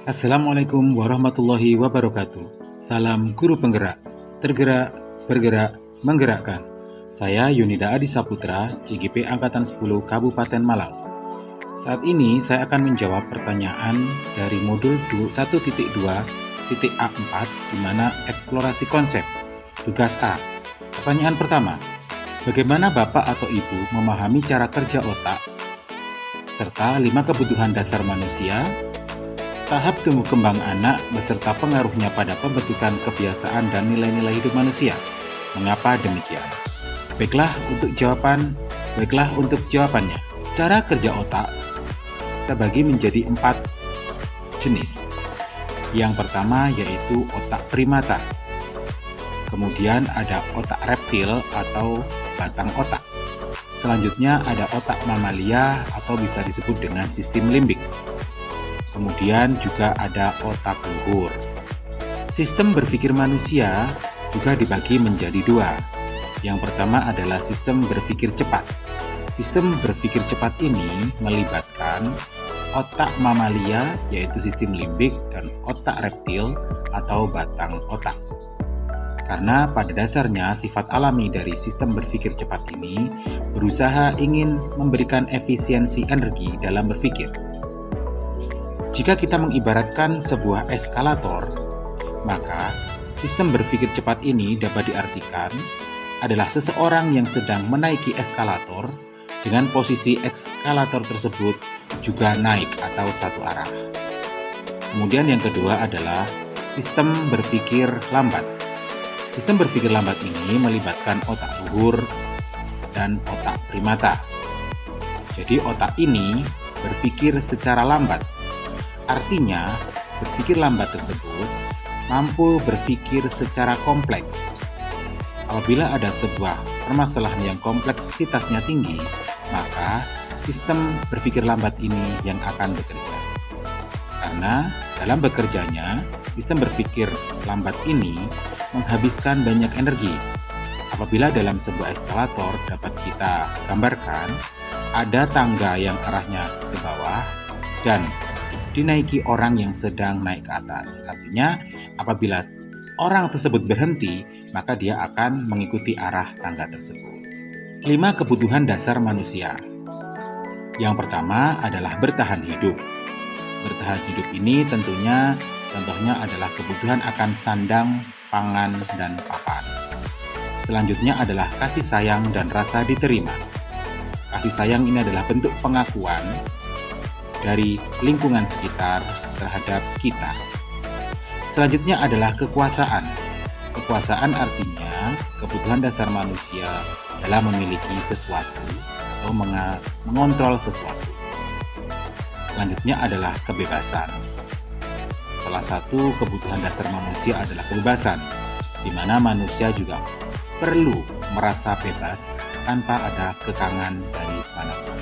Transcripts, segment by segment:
Assalamualaikum warahmatullahi wabarakatuh. Salam guru penggerak, tergerak, bergerak, menggerakkan. Saya Yunida Adi Saputra, CGP Angkatan 10 Kabupaten Malang. Saat ini saya akan menjawab pertanyaan dari modul 1.2.A4 di mana eksplorasi konsep. Tugas A. Pertanyaan pertama. Bagaimana Bapak atau Ibu memahami cara kerja otak serta 5 kebutuhan dasar manusia? Tahap tumbuh kembang anak beserta pengaruhnya pada pembentukan kebiasaan dan nilai-nilai hidup manusia. Mengapa demikian? Baiklah untuk jawabannya. Cara kerja otak terbagi menjadi 4 jenis. Yang pertama yaitu otak primata. Kemudian ada otak reptil atau batang otak. Selanjutnya ada otak mamalia atau bisa disebut dengan sistem limbik. Kemudian juga ada otak luhur. Sistem berpikir manusia juga dibagi menjadi 2. Yang pertama adalah sistem berpikir cepat. Sistem berpikir cepat ini melibatkan otak mamalia yaitu sistem limbik dan otak reptil atau batang otak. Karena pada dasarnya sifat alami dari sistem berpikir cepat ini berusaha ingin memberikan efisiensi energi dalam berpikir. Jika kita mengibaratkan sebuah eskalator, maka sistem berpikir cepat ini dapat diartikan adalah seseorang yang sedang menaiki eskalator dengan posisi eskalator tersebut juga naik atau satu arah. Kemudian yang kedua adalah sistem berpikir lambat. Sistem berpikir lambat ini melibatkan otak luhur dan otak primata. Jadi otak ini berpikir secara lambat. Artinya, berpikir lambat tersebut mampu berpikir secara kompleks. Apabila ada sebuah permasalahan yang kompleksitasnya tinggi, maka sistem berpikir lambat ini yang akan bekerja. Karena dalam bekerjanya, sistem berpikir lambat ini menghabiskan banyak energi. Apabila dalam sebuah eskalator dapat kita gambarkan, ada tangga yang arahnya ke bawah dan dinaiki orang yang sedang naik ke atas. Artinya, apabila orang tersebut berhenti, maka dia akan mengikuti arah tangga tersebut. 5 kebutuhan dasar manusia. Yang pertama adalah bertahan hidup. Bertahan hidup ini contohnya adalah kebutuhan akan sandang, pangan, dan papan. Selanjutnya adalah kasih sayang dan rasa diterima. Kasih sayang ini adalah bentuk pengakuan dari lingkungan sekitar terhadap kita. Selanjutnya adalah kekuasaan. Kekuasaan artinya kebutuhan dasar manusia dalam memiliki sesuatu atau mengontrol sesuatu. Selanjutnya adalah kebebasan. Salah satu kebutuhan dasar manusia adalah kebebasan, di mana manusia juga perlu merasa bebas tanpa ada kekangan dari manapun.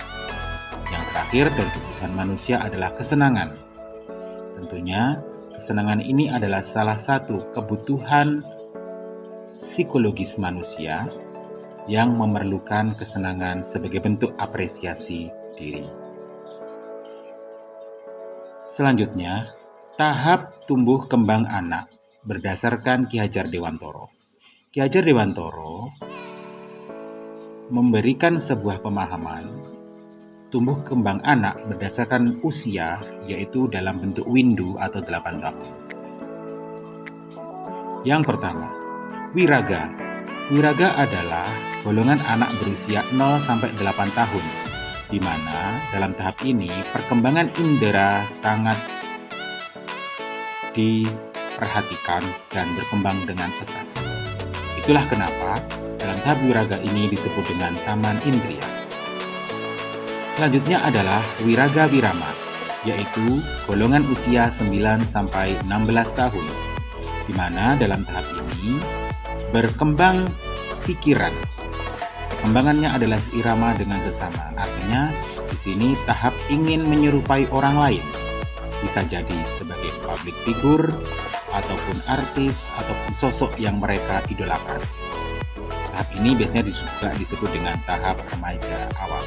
Yang terakhir dari kebutuhan manusia adalah kesenangan. Tentunya, kesenangan ini adalah salah satu kebutuhan psikologis manusia yang memerlukan kesenangan sebagai bentuk apresiasi diri. Selanjutnya, tahap tumbuh kembang anak berdasarkan Ki Hajar Dewantoro. Ki Hajar Dewantoro memberikan sebuah pemahaman tumbuh kembang anak berdasarkan usia, yaitu dalam bentuk windu atau 8 tahun. Yang pertama, wiraga. Wiraga adalah golongan anak berusia 0-8 tahun, di mana dalam tahap ini perkembangan indera sangat diperhatikan dan berkembang dengan pesat. Itulah kenapa dalam tahap wiraga ini disebut dengan taman indria. Selanjutnya adalah wiraga wirama, yaitu golongan usia 9-16 tahun, di mana dalam tahap ini berkembang pikiran. Perkembangannya adalah seirama dengan sesama. Artinya, di sini tahap ingin menyerupai orang lain. Bisa jadi sebagai public figure, ataupun artis, ataupun sosok yang mereka idolakan. Tahap ini biasanya juga disebut dengan tahap remaja awal.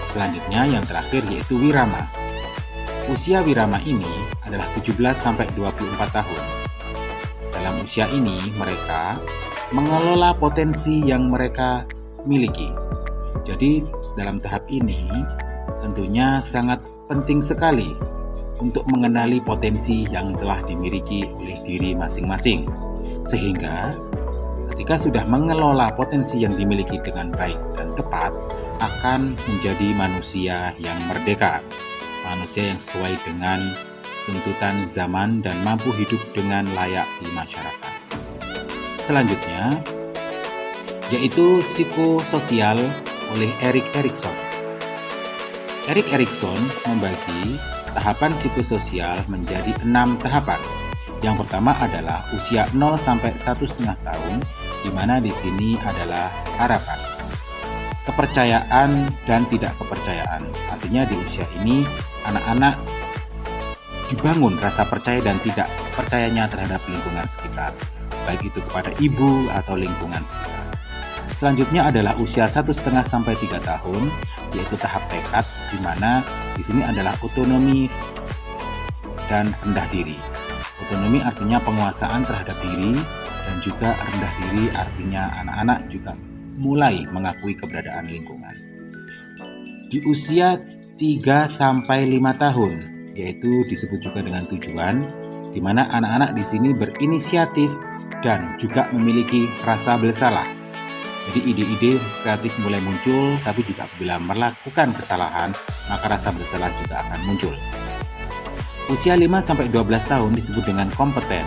Selanjutnya yang terakhir yaitu wirama. Usia wirama ini adalah 17-24 tahun. Dalam usia ini, mereka mengelola potensi yang mereka miliki. Jadi, dalam tahap ini, tentunya sangat penting sekali untuk mengenali potensi yang telah dimiliki oleh diri masing-masing. Sehingga, ketika sudah mengelola potensi yang dimiliki dengan baik dan tepat, akan menjadi manusia yang merdeka, manusia yang sesuai dengan tuntutan zaman dan mampu hidup dengan layak di masyarakat. Selanjutnya, yaitu psikososial oleh Erik Erikson. Erik Erikson membagi tahapan psikososial menjadi 6 tahapan. Yang pertama adalah usia 0 sampai 1,5 tahun, di mana di sini adalah harapan, kepercayaan dan tidak kepercayaan. Artinya di usia ini anak-anak dibangun rasa percaya dan tidak percayanya terhadap lingkungan sekitar, baik itu kepada ibu atau lingkungan sekitar. Selanjutnya adalah usia 1,5 sampai 3 tahun, yaitu tahap tekad, di mana di sini adalah otonomi dan rendah diri. Otonomi artinya penguasaan terhadap diri, dan juga rendah diri artinya anak-anak juga mulai mengakui keberadaan lingkungan. Di usia 3 sampai 5 tahun, yaitu disebut juga dengan tujuan, di mana anak-anak di sini berinisiatif dan juga memiliki rasa bersalah. Jadi ide-ide kreatif mulai muncul, tapi juga apabila melakukan kesalahan, maka rasa bersalah juga akan muncul. Usia 5 sampai 12 tahun disebut dengan kompeten,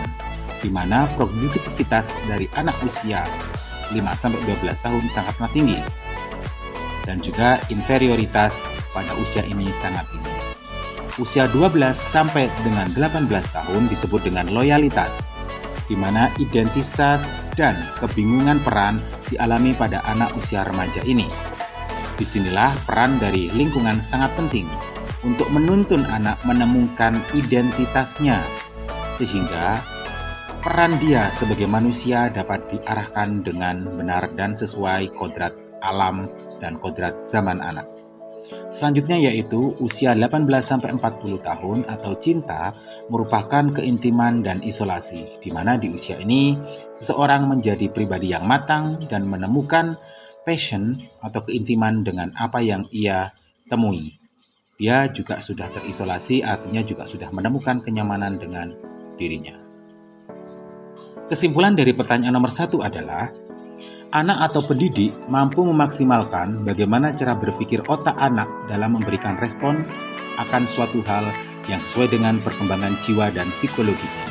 di mana produktivitas dari anak usia 5 sampai 12 tahun sangatlah tinggi. Dan juga inferioritas pada usia ini sangat tinggi. Usia 12 sampai dengan 18 tahun disebut dengan loyalitas, di mana identitas dan kebingungan peran dialami pada anak usia remaja ini. Disinilah peran dari lingkungan sangat penting untuk menuntun anak menemukan identitasnya, sehingga peran dia sebagai manusia dapat diarahkan dengan benar dan sesuai kodrat alam dan kodrat zaman anak. Selanjutnya yaitu usia 18-40 tahun atau cinta merupakan keintiman dan isolasi, di mana di usia ini seseorang menjadi pribadi yang matang dan menemukan passion atau keintiman dengan apa yang ia temui. Dia juga sudah terisolasi, artinya juga sudah menemukan kenyamanan dengan dirinya. Kesimpulan dari pertanyaan nomor 1 adalah, anak atau pendidik mampu memaksimalkan bagaimana cara berpikir otak anak dalam memberikan respon akan suatu hal yang sesuai dengan perkembangan jiwa dan psikologinya.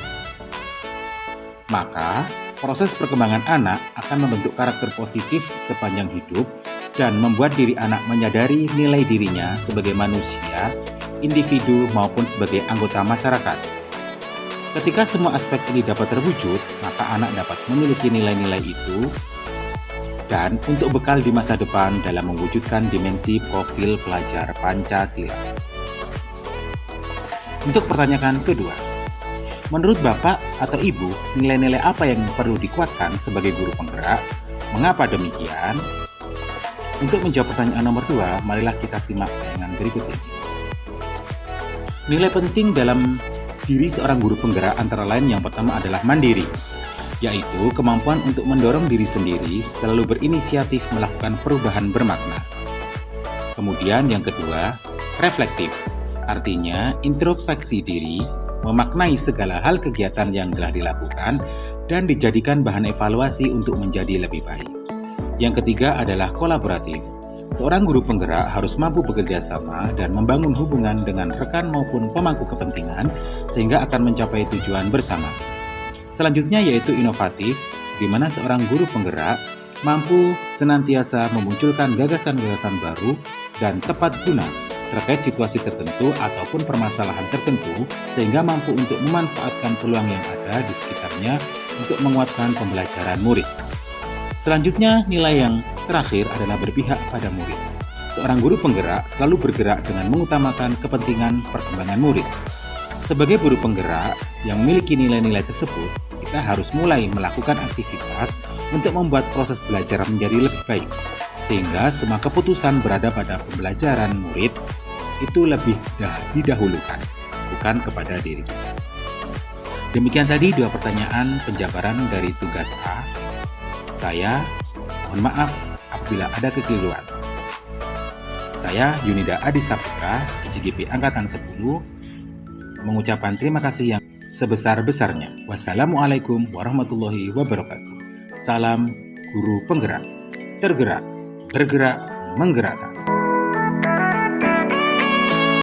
Maka, proses perkembangan anak akan membentuk karakter positif sepanjang hidup dan membuat diri anak menyadari nilai dirinya sebagai manusia, individu maupun sebagai anggota masyarakat. Ketika semua aspek ini dapat terwujud, maka anak dapat memiliki nilai-nilai itu dan untuk bekal di masa depan dalam mewujudkan dimensi profil pelajar Pancasila. Untuk pertanyaan kedua, menurut Bapak atau Ibu, nilai-nilai apa yang perlu dikuatkan sebagai guru penggerak? Mengapa demikian? Untuk menjawab pertanyaan nomor 2, marilah kita simak tayangan berikut ini. Nilai penting dalam diri seorang guru penggerak antara lain yang pertama adalah mandiri, yaitu kemampuan untuk mendorong diri sendiri selalu berinisiatif melakukan perubahan bermakna. Kemudian yang kedua, reflektif, artinya introspeksi diri, memaknai segala hal kegiatan yang telah dilakukan dan dijadikan bahan evaluasi untuk menjadi lebih baik. Yang ketiga adalah kolaboratif. Seorang guru penggerak harus mampu bekerja sama dan membangun hubungan dengan rekan maupun pemangku kepentingan sehingga akan mencapai tujuan bersama. Selanjutnya yaitu inovatif, di mana seorang guru penggerak mampu senantiasa memunculkan gagasan-gagasan baru dan tepat guna terkait situasi tertentu ataupun permasalahan tertentu sehingga mampu untuk memanfaatkan peluang yang ada di sekitarnya untuk menguatkan pembelajaran murid. Selanjutnya, nilai yang terakhir adalah berpihak pada murid. Seorang guru penggerak selalu bergerak dengan mengutamakan kepentingan perkembangan murid. Sebagai guru penggerak yang memiliki nilai-nilai tersebut, kita harus mulai melakukan aktivitas untuk membuat proses belajar menjadi lebih baik, sehingga semua keputusan berada pada pembelajaran murid itu lebih didahulukan. lakukan kepada diri kita. Demikian tadi 2 pertanyaan penjabaran dari tugas A. Saya mohon maaf apabila ada kekeliruan. Saya Yunida Adi Saputra, CGP Angkatan 10, mengucapkan terima kasih yang sebesar-besarnya. Wassalamualaikum warahmatullahi wabarakatuh. Salam Guru Penggerak, tergerak, bergerak, menggerakkan.